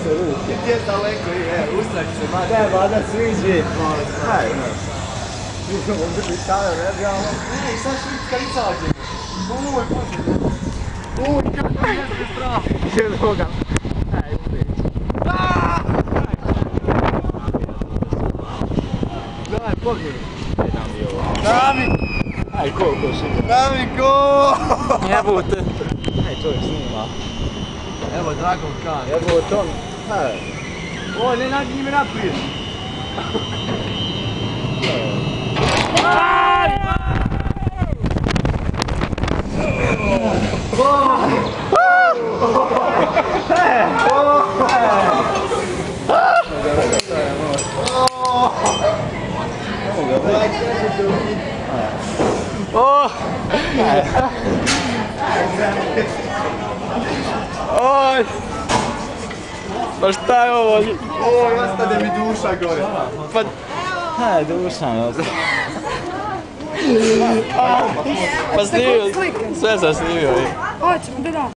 su ruke. Gdje daleko je, ustrać se, mati. Treba da sviđi. Kaj, ovdje bi stavio, ne bi ja... Ej, sad kad izađemo. Uj, bože. Uj, kako jeste strah. Jednoga. Aj, uvijek. Daj, pogledaj. Jedan bi ovo. Nami! Aj, koliko šega. Nami, ko! Jebote. Aj, čovjek snima. Evo, Dragon Khan. Jebote on. Aj. O, ne nađi me naprijed. Oj! Pa šta je ovo? Oj, ostane mi duša gore. Pa... Aj, dušan, pa snimio, sve sam snimio. Hoćemo, da.